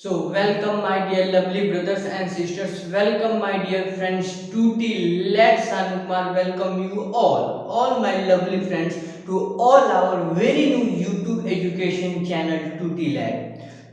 So, welcome, my dear lovely brothers and sisters. Welcome, my dear friends, to the Let's Anupmar. Welcome you all my lovely friends, to all our very new YouTube education channel, to the Lab.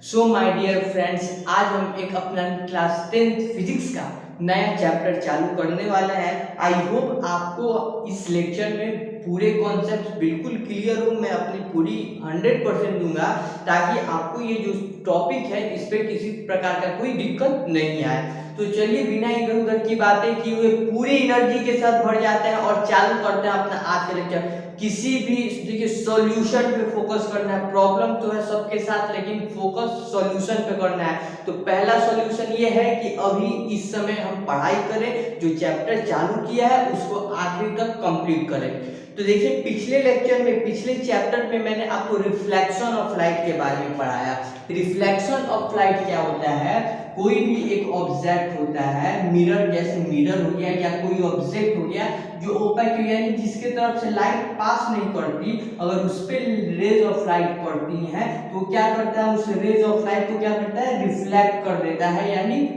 So my dear friends, आज हम एक अपना class 10th physics का नया chapter चालू करने वाला है। आई होप आपको इस लेक्चर में पूरे कॉन्सेप्ट बिल्कुल क्लियर हो। मैं अपनी पूरी 100% दूंगा ताकि आपको ये जो टॉपिक है इस पे किसी प्रकार का कोई दिक्कत नहीं आए। तो चलिए बिना इधर उधर की बातें किए हुए पूरी एनर्जी के साथ भर जाते हैं और चालू करते हैं अपना आज का लेक्चर। किसी भी देखिए सॉल्यूशन पे फोकस करना है। प्रॉब्लम तो है सबके साथ, लेकिन फोकस सॉल्यूशन पे करना है। तो पहला सॉल्यूशन ये है कि अभी इस समय हम पढ़ाई करें, जो चैप्टर चालू किया है उसको आखिरी तक कंप्लीट करें। तो देखिए पिछले लेक्चर में, पिछले चैप्टर में मैंने आपको रिफ्लेक्शन ऑफ लाइट के बारे में पढ़ाया। रिफ्लेक्शन ऑफ लाइट क्या होता है? कोई भी एक ऑब्जेक्ट होता है, मिरर जैसे मिरर हो गया या कोई ऑब्जेक्ट हो गया जो ओपेक हो, यानी जिसके तरफ से लाइट पास नहीं करती, अगर उस पर रेज ऑफ लाइट पड़ती है तो क्या करता है, उस रेज ऑफ लाइट को क्या करता है, रिफ्लेक्ट कर देता है, यानी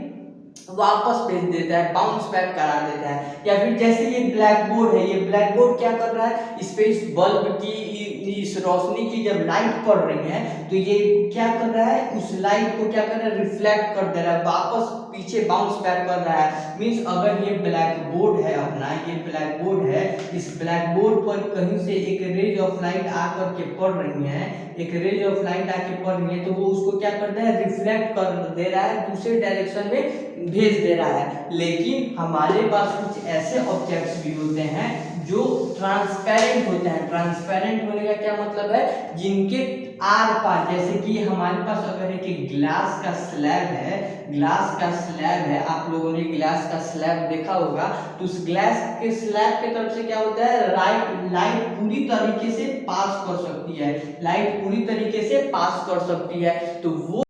वापस भेज देता है, बाउंस बैक करा देता है। या फिर जैसे ये ब्लैक बोर्ड है, ये ब्लैक बोर्ड क्या कर रहा है, इस पे इस बल्ब की इस रोशनी की जब लाइट पड़ रही है तो ये क्या कर रहा है, उस लाइट को क्या कर रहा है, रिफ्लेक्ट कर दे रहा है, वापस पीछे बाउंस बैक कर रहा है। मींस अगर ये ब्लैक बोर्ड है अपना, ये ब्लैक बोर्ड है, इस ब्लैक बोर्ड पर कहीं से एक रेज ऑफ लाइट आकर के पड़ रही है, एक रेज ऑफ लाइट आके पड़ रही है, तो वो उसको क्या करता है, रिफ्लेक्ट कर दे रहा है, दूसरे डायरेक्शन में भेज दे रहा है। लेकिन हमारे पास कुछ ऐसे ऑब्जेक्ट्स भी होते हैं जो ट्रांसपेरेंट होते हैं। ट्रांसपेरेंट होने का क्या मतलब है, जिनके आर पार, जैसे कि हमारे पास अगर एक ग्लास का स्लैब है, ग्लास का स्लैब है, आप लोगों ने ग्लास का स्लैब देखा होगा, तो उस ग्लास के स्लैब की तरफ से क्या होता है, लाइट पूरी तरीके से पास कर सकती है, लाइट पूरी तरीके से पास कर सकती है। तो वो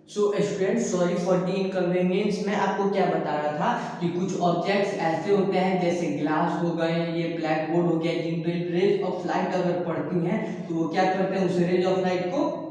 so student, sorry for the inconvenience. मैं आपको क्या बता रहा था कि कुछ ऑब्जेक्ट्स ऐसे होते हैं जैसे ग्लास हो गए, ये ब्लैक बोर्ड हो गया, जिन पे रेज ऑफ लाइट अगर पड़ती हैं तो वो क्या करते हैं, उस रेज ऑफ लाइट को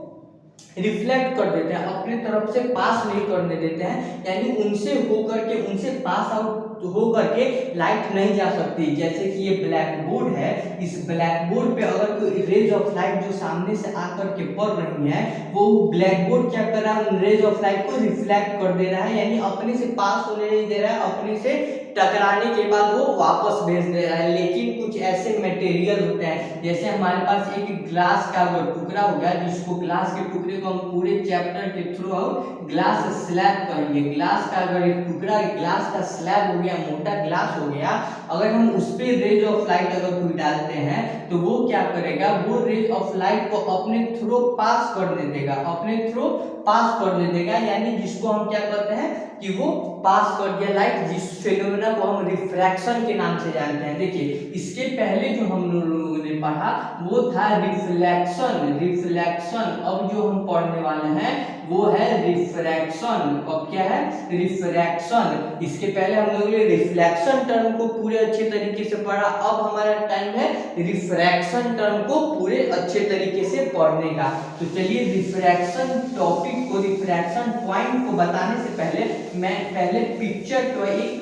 रिफ्लेक्ट कर देते हैं, अपने तरफ से पास नहीं करने देते हैं, यानी उनसे होकर के, उनसे पास आउट होकर के लाइट नहीं जा सकती। जैसे कि ये ब्लैक बोर्ड है, इस ब्लैक बोर्ड पे अगर कोई रेज ऑफ लाइट जो सामने से आकर के पड़ रही है, वो ब्लैक बोर्ड क्या कर रहा है, उन रेज ऑफ लाइट को रिफ्लेक्ट कर दे रहा है, यानी अपने से पास होने नहीं दे रहा है, अपने से टकराने के बाद वो वापस भेज दे रहा है। लेकिन कुछ ऐसे मटेरियल होते हैं, जैसे हमारे पास एक ग्लास का अगर टुकड़ा हो गया, जिसको ग्लास के टुकड़े को हम पूरे चैप्टर के थ्रू आउट ग्लास स्लैब करेंगे। ग्लास का अगर एक टुकड़ा, ग्लास का स्लैब हो गया, मोटा ग्लास हो गया, अगर हम उस पे रेज ऑफ लाइट अगर कोई डालते हैं तो वो क्या करेगा, वो रेज ऑफ लाइट को अपने थ्रू पास करने देगा, अपने थ्रू पास करने देगा, यानी जिसको हम क्या कहते हैं कि वो पास कर दिया लाइट, जिस फिनोमेना को हम रिफ्रैक्शन के नाम से जानते हैं। देखिए इसके पहले जो हम लोगों ने पढ़ा वो था रिफ्लेक्शन, रिफ्लेक्शन। अब जो हम पढ़ने वाले हैं वो है रिफ्रैक्शन। अब क्या है, रिफ्रैक्शन। इसके पहले हम लोगों ने रिफ्लेक्शन टर्म को पूरे अच्छे तरीके से पढ़ा, अब हमारा टाइम है रिफ्रैक्शन टर्म को पूरे अच्छे तरीके से पढ़ने का। तो चलिए रिफ्रैक्शन टॉपिक को, रिफ्रैक्शन पॉइंट को बताने से पहले मैं पहले पिक्चर को एक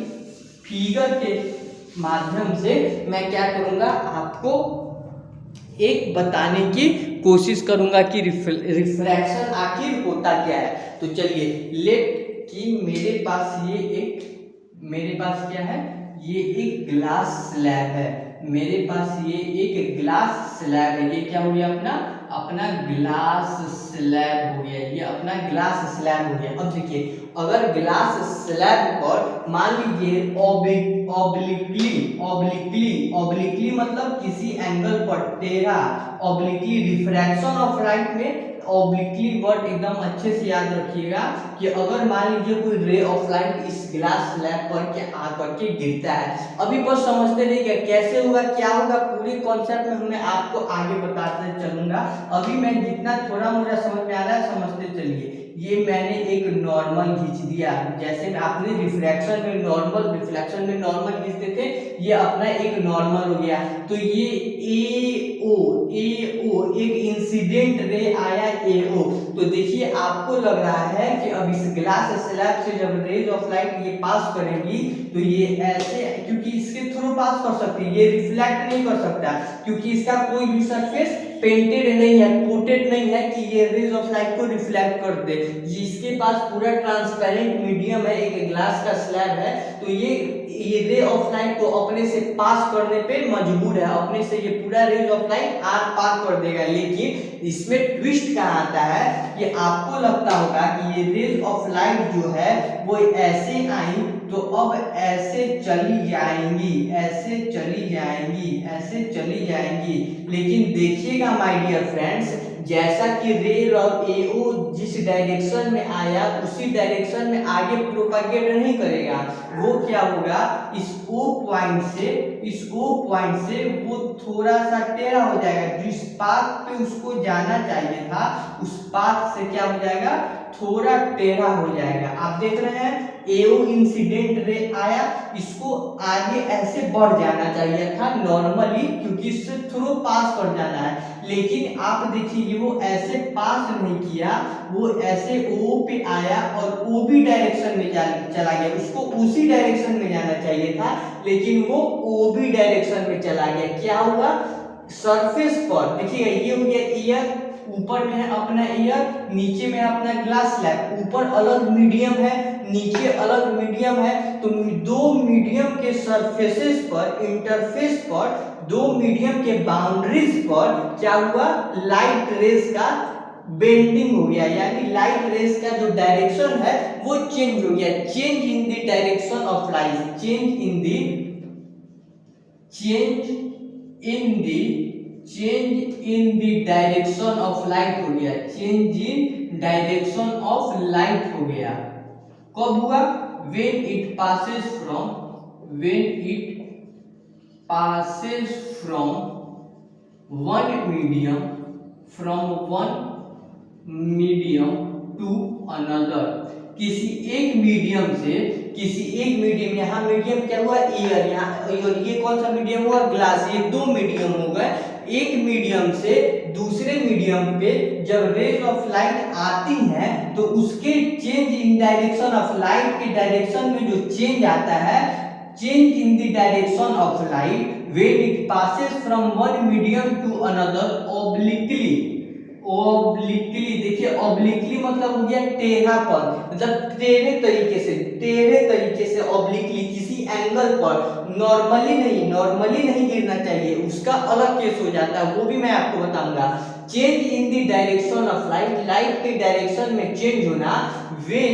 फिगर के माध्यम से मैं क्या करूंगा, आपको एक बताने की कोशिश करूंगा कि रिफ्रैक्शन आखिर होता क्या है। तो चलिए लेट कि मेरे पास क्या है, ये एक ग्लास स्लैब है, मेरे पास ये एक ग्लास स्लैब है। ये क्या हो गया, अपना ग्लास स्लैब हो गया, ये अपना ग्लास स्लैब हो गया। अब देखिए अगर ग्लास स्लैब पर मान लीजिए ऑब्लिकली मतलब किसी एंगल पर टेढ़ा, ऑब्लिकली रिफ्रैक्शन ऑफ लाइट में ऑब्लिकली वर्ड एकदम अच्छे से याद रखिएगा कि अगर मान लीजिए कोई रे ऑफ लाइट इस ग्लास स्लैब पर के आकर के गिरता है, अभी बस समझते नहीं क्या कैसे होगा, क्या होगा, पूरे कॉन्सेप्ट में मैं आपको आगे बताते चलूंगा। अभी मैं जितना थोड़ा मुझे समझ में आ रहा है समझते चलिए। ये मैंने एक नॉर्मल खींच दिया, जैसे आपने रिफ्रैक्शन में नॉर्मल, रिफ्लेक्शन में नॉर्मल खींचते थे, ये अपना एक नॉर्मल हो गया। तो ये ए ओ एक इंसिडेंट रे आया ए ओ। तो देखिए आपको लग रहा है कि अब इस ग्लास स्लैब से जब रेज ऑफ लाइट ये पास करेंगी तो ये ऐसे, क्योंकि इसके थ्रू पास कर सकती है, ये रिफ्लेक्ट नहीं कर सकता क्योंकि इसका कोई भी सरफेस पेंटेड नहीं है, कोटेड नहीं है कि ये रेज ऑफ लाइट को रिफ्लेक्ट कर दे। इसके पास पूरा ट्रांसपेरेंट मीडियम है, एक ग्लास का स्लैब है, तो ये रे ऑफ लाइट को अपने से पास करने पे मजबूर है, अपने से ये पूरा रेज ऑफ लाइट आर पार कर देगा। लेकिन इसमें ट्विस्ट कहाँ आता है, ये आपको लगता होगा कि ये रेज ऑफ लाइट जो है वो ऐसे आई तो अब ऐसे चली जाएंगी, ऐसे चली जाएंगी, ऐसे चली जाएंगी। लेकिन देखिएगा माय डियर फ्रेंड्स, जैसा कि रे ऑफ एओ जिस डायरेक्शन में आया उसी डायरेक्शन में आगे प्रोपागेट नहीं करेगा, वो क्या होगा, इस ओ पॉइंट से वो थोड़ा सा टेढ़ा हो जाएगा, जिस पाथ पे उसको जाना चाहिए था उस पाथ से क्या हो जाएगा, थोड़ा टेढ़ा हो जाएगा। आप देख रहे हैं एओ इंसिडेंट रे आया, इसको आगे ऐसे बढ़ जाना चाहिए था नॉर्मली, क्योंकि इससे थ्रू पास कर जाना है। लेकिन आप देखिए वो ऐसे पास नहीं किया, वो ऐसे ओ पे आया और ओ भी डायरेक्शन में चला गया, उसको उसी डायरेक्शन में जाना चाहिए था लेकिन वो ओ भी डायरेक्शन में चला गया। क्या हुआ, सरफेस पर देखिएगा, ये हो गया एयर, ऊपर में है अपना एयर, नीचे में अपना ग्लास स्लैब, ऊपर अलग मीडियम है, नीचे अलग मीडियम है। तो दो मीडियम के सरफेसेस पर, इंटरफेस पर, दो मीडियम के बाउंड्रीज पर क्या हुआ, लाइट रेज का बेंडिंग हो गया, यानी लाइट रेज का जो डायरेक्शन है वो चेंज हो गया, change in the direction of light, change in the direction of light हो गया, change in direction of light हो गया। कब हुआ, when it passes from one medium to another, किसी एक मीडियम, यहाँ मीडियम क्या हुआ, एयर, यहाँ ये कौन सा मीडियम हुआ, ग्लास, ये दो मीडियम हो गए। एक मीडियम से दूसरे मीडियम पे जब रेज ऑफ लाइट आती हैं तो उसके change in direction of light के डायरेक्शन में जो चेंज आता है, change in the direction of light when it passes from one medium to another obliquely, देखिए obliquely मतलब हो गया टेढ़ापन, मतलब टेढ़े तरीके से obliquely किसी एंगल पर, नॉर्मली नहीं गिरना चाहिए, उसका अलग केस हो जाता है, वो भी मैं आपको बताऊंगा। Change in the direction of light के डायरेक्शन में चेंज होना, when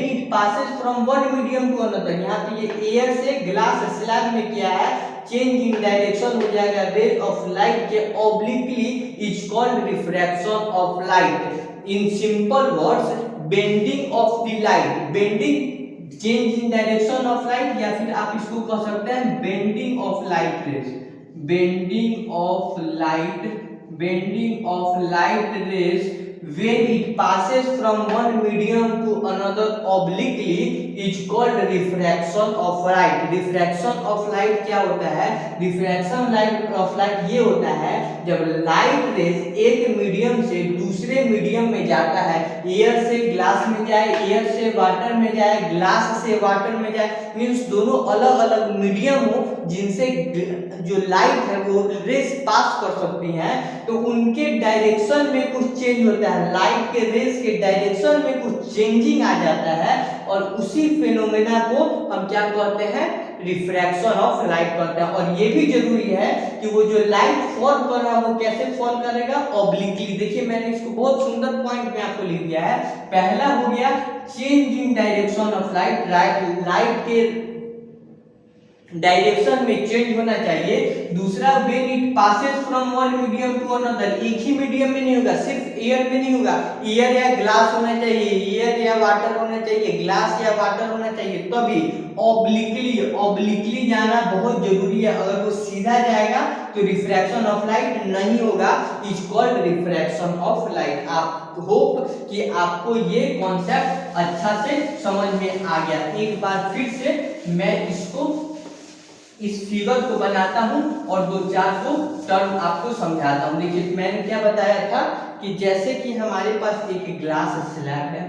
it passes from one medium to another, यहाँ पे ये एयर से ग्लास स्लैब में किया है, चेंज इन डायरेक्शन हो जाएगा रेज ऑफ लाइट के obliquely, is called refraction of light. In simple words, bending of the light, bending change in direction of light, या फिर आप इसको कह सकते हैं bending of light rays, bending of light rays when it passes from one medium to another obliquely is called refraction of light। refraction of light क्या होता है, refraction of light ये होता है जब लाइट रेज एक मीडियम से दूसरे मीडियम में जाता है, एयर से ग्लास में जाए, एयर से वाटर में जाए, ग्लास से वाटर में जाए, मींस दोनों अलग अलग मीडियम हो जिनसे जो लाइट है वो रेज पास कर सकती हैं, तो उनके डायरेक्शन में कुछ चेंज होता है, लाइट के रेज के डायरेक्शन में कुछ चेंजिंग आ जाता है, और उसी फिनोमेना को हम क्या कहते हैं, रिफ्रैक्शन ऑफ लाइट कहते हैं। और ये भी जरूरी है कि वो जो लाइट फॉल कर रहा है वो कैसे फॉल करेगा, ऑब्लिकली। देखिए मैंने इसको बहुत सुंदर पॉइंट में आपको लिख दिया है। पहला हो गया change in direction of light, direction में चेंज होना चाहिए। दूसरा, when it passes from one medium to another, एक ही मीडियम में नहीं होगा, सिर्फ एयर में नहीं होगा, एयर या ग्लास होना चाहिए, एयर या वाटर होना चाहिए, ग्लास या वाटर होना चाहिए, तभी ऑब्लिकली जाना बहुत जरूरी है। अगर वो सीधा जाएगा तो रिफ्रैक्शन ऑफ लाइट नहीं होगा, is called refraction of light. आप होप कि आपको ये कॉन्सेप्ट अच्छा से समझ में आ गया। एक बार फिर से मैं इसको इस फिगर को बनाता हूं और दो चार को टर्म आपको समझाता हूं। देखिए मैंने क्या बताया था कि जैसे कि हमारे पास एक ग्लास स्लैब है,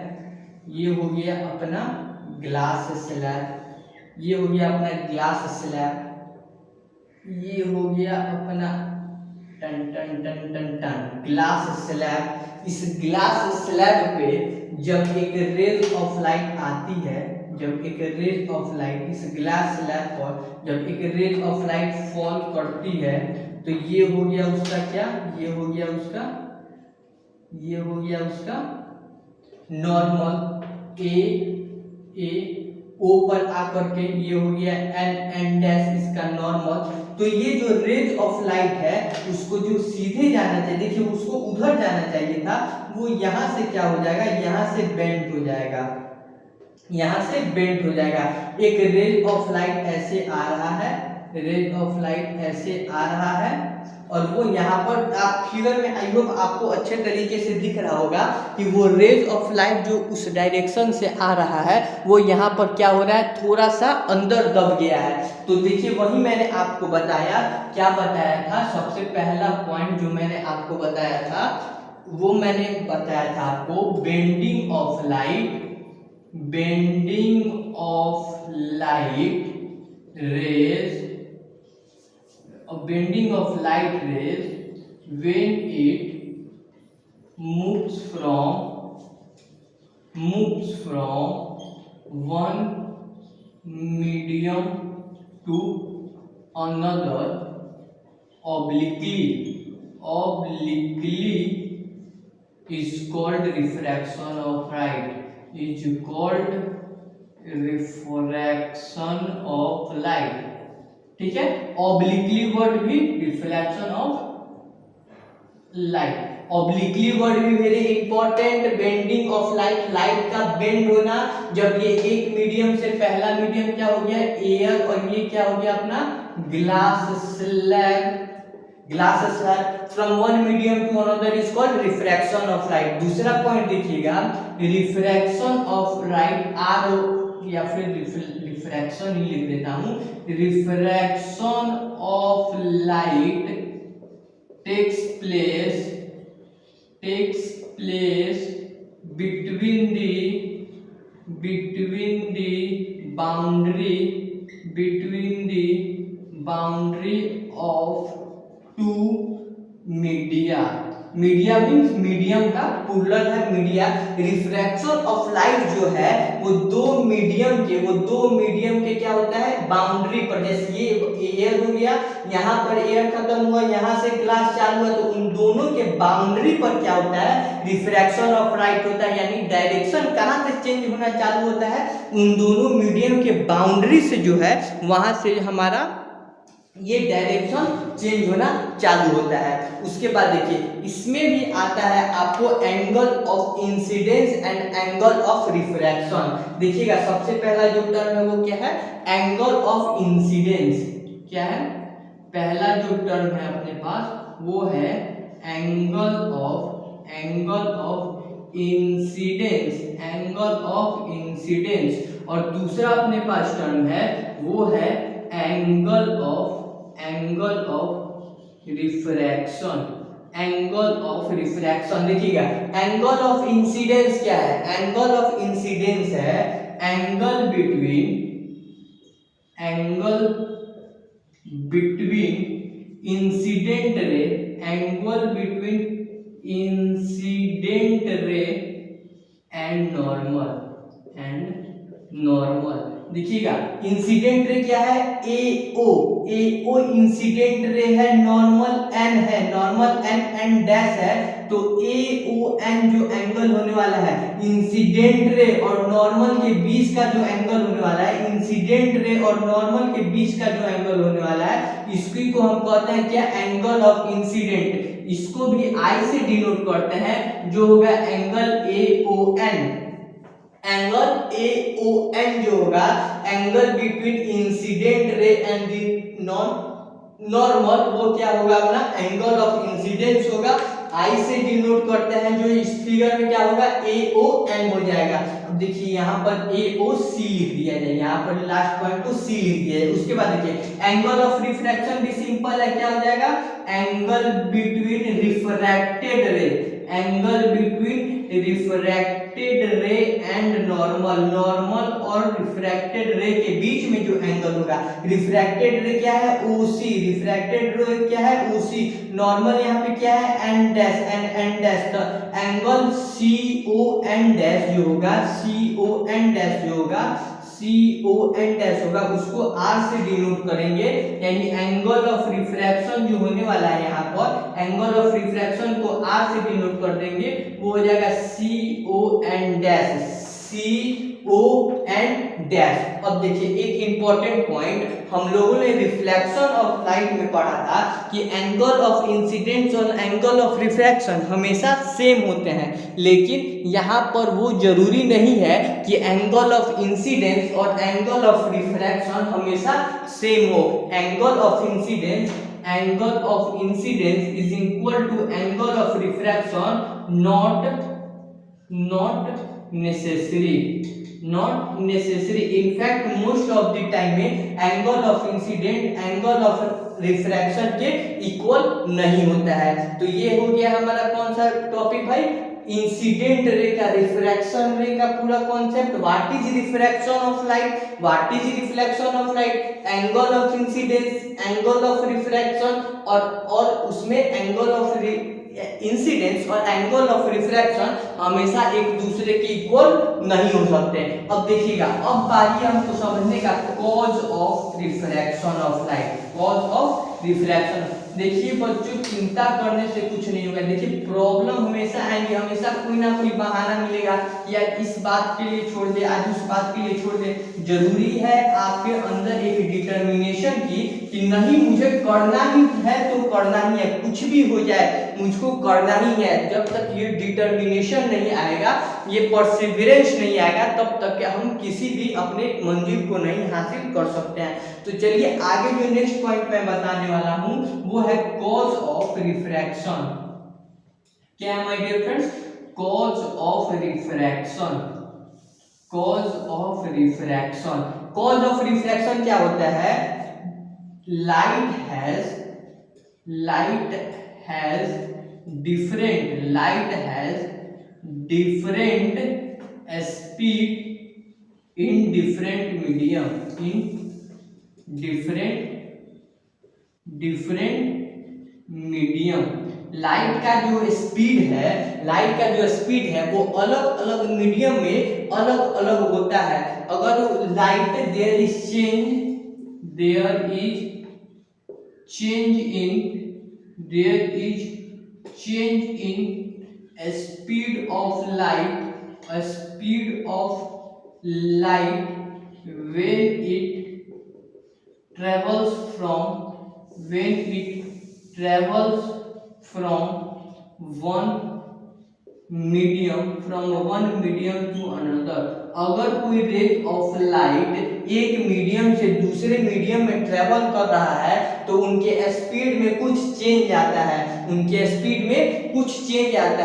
ये हो गया अपना ग्लास स्लैब, ये हो गया अपना ग्लास स्लैब, ये हो गया अपना टन टन टन टन टन ग्लास स्लैब। इस ग्लास स्लैब पे जब एक रेज ऑफ लाइट आती है, जब एक रेज ऑफ लाइट इस ग्लास स्लैब पर जब एक रेज ऑफ लाइट फॉल करती है तो ये हो गया उसका क्या, ये हो गया उसका, ये हो गया उसका नॉर्मल ए ओ पर आकर के ये हो गया एन डैश इसका नॉर्मल। तो ये जो रेज ऑफ लाइट है उसको जो सीधे जाना चाहिए, देखिए उसको उधर जाना चाहिए था, वो यहाँ से क्या हो जाएगा, यहाँ से बेंड हो जाएगा, यहाँ से बेंड हो जाएगा। एक रेज ऑफ लाइट ऐसे आ रहा है, रेज ऑफ लाइट ऐसे आ रहा है और वो यहाँ पर आप फिगर में आई होप आपको अच्छे तरीके से दिख रहा होगा कि वो रेज ऑफ लाइट जो उस डायरेक्शन से आ रहा है वो यहाँ पर क्या हो रहा है, थोड़ा सा अंदर दब गया है। तो देखिए वही मैंने आपको बताया, क्या बताया था, सबसे पहला पॉइंट जो मैंने आपको बताया था वो मैंने बताया था आपको bending of light, bending of light rays, bending of light rays when it moves from one medium to another obliquely is called refraction of light, is called refraction of light। ठीक है, ऑब्लिकली वर्ड भी reflection of light, obliquely word भी very important. Bending of light, light का bend होना, जब ये एक medium से पहला मीडियम क्या हो गया एयर और ये क्या हो गया अपना glass slab, glass slab from one medium to another is called refraction of light. दूसरा पॉइंट देखिएगा, रिफ्रैक्शन ऑफ लाइट आर या फिर रिफ्रैक्शन ही लिख देता हूं, refraction of light takes place between the boundary of two media। Media means medium का plural है मीडिया। रिफ्रैक्शन ऑफ लाइट जो है वो दो मीडियम के क्या होता है बाउंड्री पर, जैसे ये एयर हो गया, यहाँ पर एयर खत्म हुआ, यहाँ से ग्लास चालू हुआ, तो उन दोनों के बाउंड्री पर क्या होता है रिफ्रैक्शन ऑफ लाइट होता है। यानी डायरेक्शन कहाँ से चेंज होना चालू होता है, उन दोनों मीडियम के बाउंड्री से जो है वहां से हमारा ये डायरेक्शन चेंज होना चालू होता है। उसके बाद देखिए इसमें भी आता है आपको angle of incidence and angle of refraction. देखिएगा सबसे पहला जो टर्म है वो क्या है एंगल ऑफ इंसिडेंस। क्या है पहला जो टर्म है अपने पास वो है angle of incidence, angle of incidence. और दूसरा अपने पास टर्म है वो है angle of refraction, angle of refraction. देखिएगा एंगल ऑफ इंसिडेंस क्या है, एंगल ऑफ इंसिडेंस है एंगल बिटवीन इंसिडेंट रे, angle between incident ray and normal देखिएगा इंसिडेंट रे क्या है ए ओ इंसिडेंट रे है, नॉर्मल एन है, नॉर्मल एन एंड डैश है, तो ए ओ एन जो एंगल होने वाला है इंसिडेंट रे और नॉर्मल के बीच का जो एंगल होने वाला है, इंसिडेंट रे और नॉर्मल के बीच का जो एंगल होने वाला है, इसकी को हम कहते हैं क्या, एंगल ऑफ इंसिडेंट। इसको भी आई से डिनोट करते हैं, जो होगा angle A O N. Angle A O N जो होगा angle between incident ray and the normal, वो क्या होगा अपना एंगल ऑफ इंसिडेंस होगा। आई से डिनोट करते हैं, जो इस फिगर में क्या होगा ए ओ एन हो जाएगा। अब देखिए यहाँ पर ए ओ सी लिख दिया जाए, यहाँ पर लास्ट पॉइंट को सी लिख दिया जाए। उसके बाद देखिए एंगल ऑफ रिफ्रैक्शन भी सिंपल है, क्या हो जाएगा एंगल बिटवीन रिफ्रैक्टेड रे, एंगल बिटवीन रिफ्रैक्टेड रे एंड नॉर्मल, नॉर्मल और रिफ्रैक्टेड रे के बीच में जो एंगल होगा, रिफ्रैक्टेड रे क्या है ओसी, रिफ्रैक्टेड रे क्या है ओसी, नॉर्मल यहाँ पे क्या है एन डैश, एन डैश, तो angle C O N dash जो होगा, सी ओ एन डैश जो होगा, सी ओ एन डैश होगा, उसको आर से डिनोट करेंगे, यानी एंगल ऑफ रिफ्रैक्शन जो होने वाला है यहाँ पर, एंगल ऑफ रिफ्रैक्शन को आर से डिनोट कर देंगे, वो हो जाएगा सी ओ एन डैश, सी ओ एन डैश। अब देखिए एक इंपॉर्टेंट पॉइंट हम लोगों ने रिफ्लेक्शन ऑफ लाइट में पढ़ा था कि एंगल ऑफ इंसिडेंस और एंगल ऑफ रिफ्रैक्शन हमेशा सेम होते हैं, लेकिन यहाँ पर वो जरूरी नहीं है कि एंगल ऑफ इंसिडेंस और एंगल ऑफ रिफ्रैक्शन हमेशा सेम हो। Angle of incidence is equal to angle of refraction, not necessary। in fact most of the time में angle of incident angle of refraction के इक्वल नहीं होता है। तो ये हो गया हमारा कौन सा टॉपिक भाई, इंसिडेंट रे का, रिफ्रैक्शन रे का पूरा concept. What is refraction of light, what is reflection of light, angle of incidence, angle of refraction, और उसमें एंगल ऑफ इंसिडेंस और एंगल ऑफ रिफ्रैक्शन हमेशा एक दूसरे के इक्वल नहीं हो सकते। अब देखिएगा अब बारी है हमको समझने का cause of refraction of light, cause of refraction. देखिए बच्चों चिंता करने से कुछ नहीं होगा, देखिए प्रॉब्लम हमेशा आएंगे, हमेशा कोई ना कोई बहाना मिलेगा, या इस बात के लिए छोड़ दे, आज उस बात के लिए छोड़ दे। जरूरी है आपके अंदर एक डिटर्मिनेशन की कि नहीं मुझे करना ही है तो करना ही है, कुछ भी हो जाए मुझको करना ही है। जब तक ये डिटर्मिनेशन नहीं आएगा, ये परसिवरेंस नहीं आएगा, तब तक हम किसी भी अपने मंजिल को नहीं हासिल कर सकते हैं। तो चलिए आगे जो नेक्स्ट पॉइंट मैं बताने वाला हूं वो है कॉज ऑफ रिफ्रैक्शन। क्या है my dear friends, cause of refraction, cause of refraction. Cause of refraction क्या होता है, light has different speed in different medium। Light का जो स्पीड है वो अलग अलग मीडियम में अलग अलग होता है। अगर light there is change in speed of light when it travels from one medium to another। अगर कोई रे ऑफ लाइट एक मीडियम से दूसरे मीडियम में ट्रेवल कर रहा है तो उनके स्पीड में कुछ चेंज आता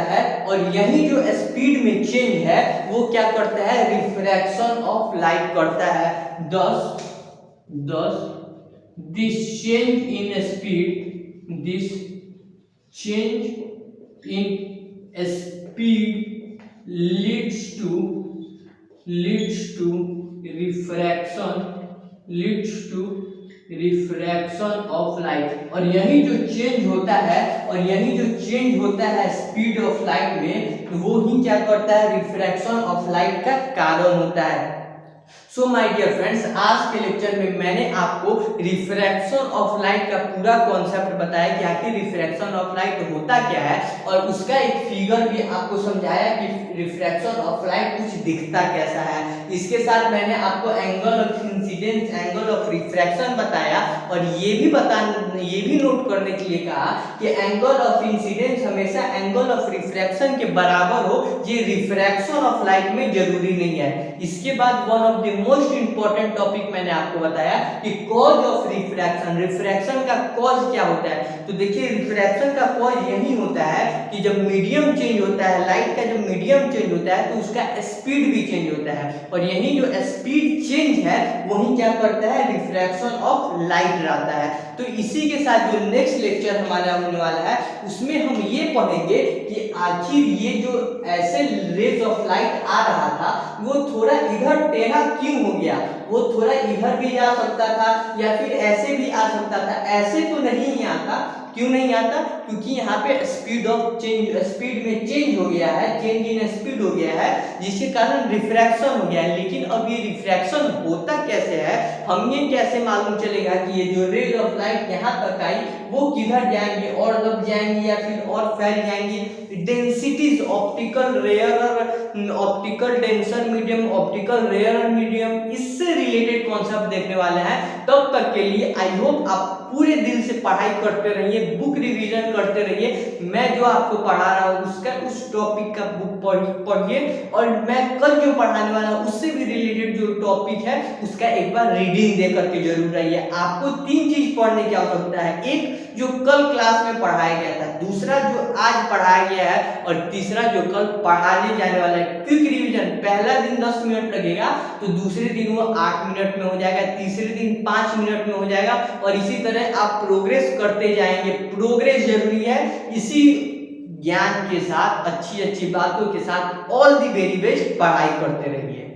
है, और यही जो स्पीड में चेंज है वो क्या करता है, रिफ्रैक्शन ऑफ लाइट करता है। thus this change in speed leads to refraction of light। और यही जो चेंज होता है स्पीड ऑफ लाइट में, वो ही क्या करता है, रिफ्रैक्शन ऑफ लाइट का कारण होता है। सो माय डियर फ्रेंड्स, आज के लेक्चर में मैंने आपको रिफ्रैक्शन ऑफ लाइट का पूरा कॉन्सेप्ट बताया कि आखिर रिफ्रैक्शन ऑफ लाइट होता क्या है, और उसका एक फिगर भी आपको समझाया कि रिफ्रैक्शन ऑफ लाइट कुछ दिखता कैसा है। इसके साथ मैंने आपको angle of incidence, angle of refraction बताया, और ये भी नोट करने के लिए कहा कि एंगल ऑफ इंसिडेंस हमेशा एंगल ऑफ रिफ्रैक्शन के बराबर हो, ये रिफ्रैक्शन ऑफ लाइट में जरूरी नहीं है। इसके बाद one of the most important topic मैंने आपको बताया कि कॉज ऑफ रिफ्रैक्शन, रिफ्रैक्शन का कॉज क्या होता है। तो देखिए, रिफ्रैक्शन का कॉज यही होता है कि जब मीडियम चेंज होता है, लाइट का जब मीडियम चेंज होता है तो उसका स्पीड भी चेंज होता है, और यही जो स्पीड चेंज है वही क्या करता है, रिफ्रैक्शन ऑफ लाइट रहता है। तो इसी के साथ जो नेक्स्ट लेक्चर हमारा होने वाला है उसमें हम ये पढ़ेंगे कि आखिर ये जो ऐसे रेज ऑफ लाइट आ रहा था वो थोड़ा इधर टेढ़ा क्यों हो गया, वो थोड़ा इधर भी आ सकता था या फिर ऐसे भी आ सकता था, ऐसे तो नहीं आता। क्यों नहीं आता? क्योंकि यहाँ पे स्पीड में चेंज हो गया है, चेंज इन स्पीड हो गया है, जिसके कारण रिफ्रैक्शन हो गया है। लेकिन अब ये रिफ्रैक्शन होता कैसे है, हमें कैसे मालूम चलेगा कि ये जो रेज ऑफ लाइट यहाँ तक आई वो किधर जाएंगे, और दब जाएंगे या फिर और फैल जाएंगे। Densities, optical rare, optical denser medium, optical rare medium, इससे रिलेटेड कॉन्सेप्ट देखने वाले हैं। तब तक के लिए आई होप आप पूरे दिल से पढ़ाई करते रहिए, बुक रिवीजन करते रहिए। मैं जो आपको पढ़ा रहा हूँ उसका, उस टॉपिक का बुक पढ़िए, और मैं कल जो पढ़ाने वाला हूँ उससे भी रिलेटेड जो टॉपिक है उसका एक बार रीडिंग दे करके जरूर रहिए। आपको 3 चीज पढ़ने की आवश्यकता है, एक जो कल क्लास में पढ़ाया गया था, दूसरा जो आज पढ़ाया गया है, और तीसरा जो कल पढ़ाने जाने वाला है। क्विक रिवीजन, पहला दिन 10 मिनट लगेगा तो दूसरे दिन वो 8 मिनट में हो जाएगा, तीसरे दिन 5 मिनट में हो जाएगा, और इसी तरह आप प्रोग्रेस करते जाएंगे। प्रोग्रेस जरूरी है। इसी ज्ञान के साथ, अच्छी अच्छी बातों के साथ ऑल दी वेरी बेस्ट, पढ़ाई करते रहिए।